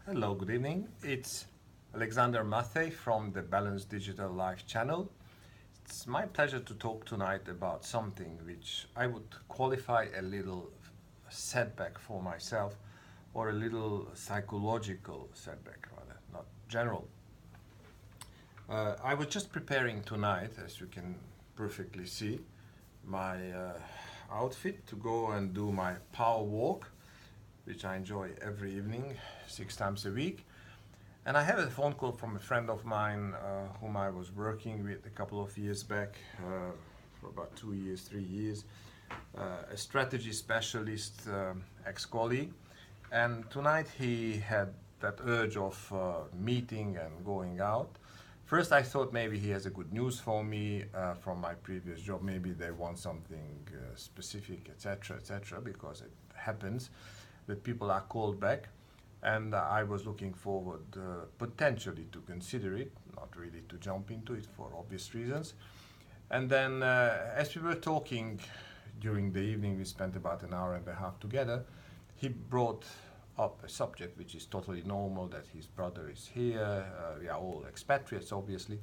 Hello, good evening. It's Alexander Matthey from the Balanced Digital Life channel. It's my pleasure to talk tonight about something which I would qualify a little setback for myself, or a little psychological setback rather, not general. I was just preparing tonight, as you can perfectly see, my outfit to go and do my power walk, which I enjoy every evening, 6 times a week. And I had a phone call from a friend of mine whom I was working with a couple of years back, for about 2 years, 3 years, a strategy specialist, ex-colleague. And tonight he had that urge of meeting and going out. First I thought maybe he has a good news for me from my previous job. Maybe they want something specific, etc., etc., because it happens that people are called back, and I was looking forward potentially to consider it, not really to jump into it for obvious reasons. And then as we were talking during the evening, we spent about an hour and a half together, he brought up a subject which is totally normal, that his brother is here, we are all expatriates obviously,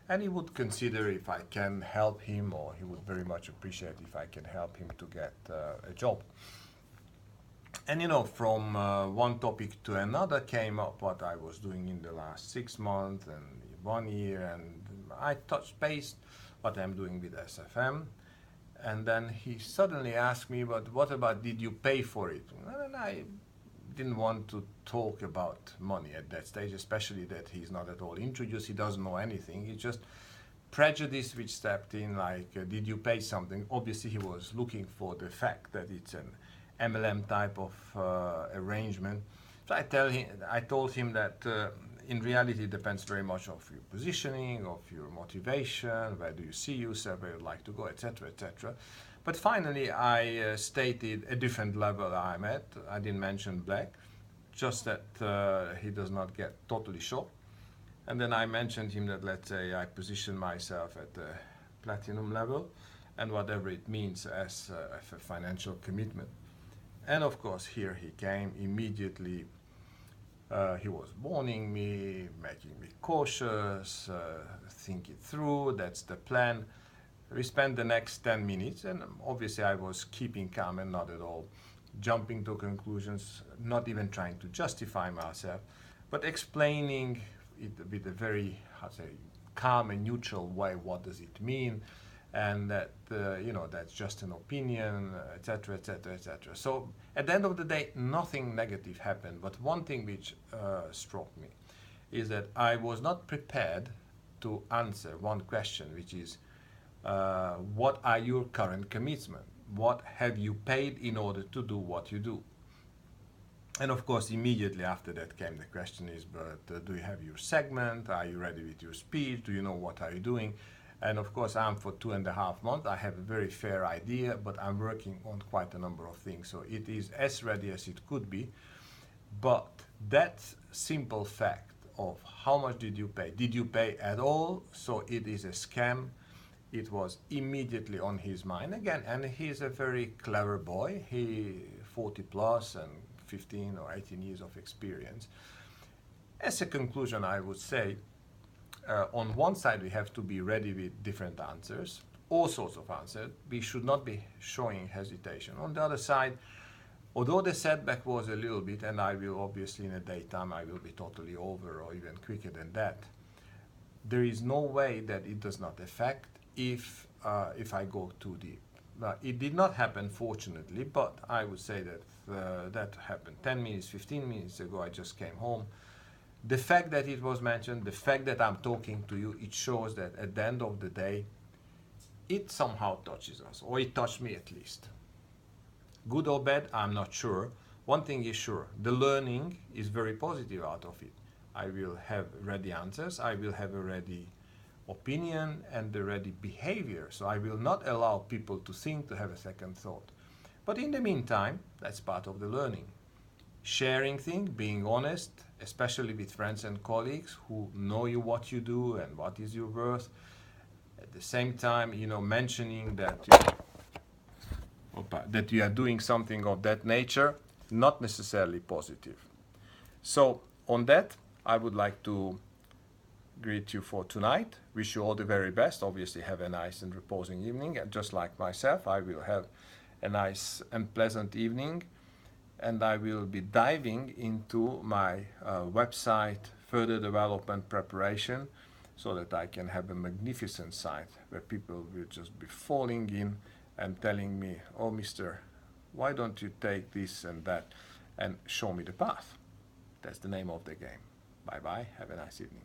and he would consider if I can help him, or he would very much appreciate if I can help him to get a job. And from one topic to another came up what I was doing in the last 6 months and 1 year, and I touched base what I'm doing with SFM. And then he suddenly asked me, but what about, did you pay for it? And I didn't want to talk about money at that stage, especially that he's not at all introduced, he doesn't know anything, it's just prejudice which stepped in, like, did you pay something? Obviously he was looking for the fact that it's an MLM type of arrangement. So I told him that in reality it depends very much of your positioning, of your motivation, where do you see yourself, where you'd like to go, etc., etc. But finally I stated a different level I'm at. I didn't mention black, just that he does not get totally shocked. And then I mentioned him that, let's say, I position myself at the platinum level, and whatever it means as a financial commitment. And of course, here he came immediately. He was warning me, making me cautious, think it through, that's the plan. We spent the next 10 minutes, and obviously I was keeping calm and not at all jumping to conclusions, not even trying to justify myself, but explaining it with a very, calm and neutral way. What does it mean? And that that's just an opinion, etc., etc., etc. So at the end of the day, nothing negative happened. But one thing which struck me is that I was not prepared to answer one question, which is, what are your current commitments? What have you paid in order to do what you do? And of course, immediately after that came the question is, but do you have your segment? Are you ready with your speech? Do you know what are you doing? And of course, I'm for 2.5 months. I have a very fair idea, but I'm working on quite a number of things. So it is as ready as it could be. But that simple fact of how much did you pay? Did you pay at all? So it is a scam. It was immediately on his mind again. And he's a very clever boy. He 40 plus and 15 or 18 years of experience. As a conclusion, I would say, on one side, we have to be ready with different answers, all sorts of answers. We should not be showing hesitation. On the other side, although the setback was a little bit, and I will obviously in the daytime, I will be totally over or even quicker than that, there is no way that it does not affect if I go too deep. It did not happen, fortunately, but I would say that that happened 10 minutes, 15 minutes ago. I just came home. The fact that it was mentioned, the fact that I'm talking to you, it shows that at the end of the day, it somehow touches us, or it touched me at least. Good or bad, I'm not sure. One thing is sure, the learning is very positive out of it. I will have ready answers, I will have a ready opinion and the ready behavior. So I will not allow people to think, to have a second thought. But in the meantime, that's part of the learning. Sharing things, being honest, especially with friends and colleagues who know you, what you do and what is your worth. At the same time, mentioning that you are doing something of that nature, not necessarily positive. So on that, I would like to greet you for tonight. Wish you all the very best. Obviously, have a nice and reposing evening. And just like myself, I will have a nice and pleasant evening. And I will be diving into my website further development preparation so that I can have a magnificent site where people will just be falling in and telling me, oh, mister, why don't you take this and that and show me the path. That's the name of the game. Bye-bye. Have a nice evening.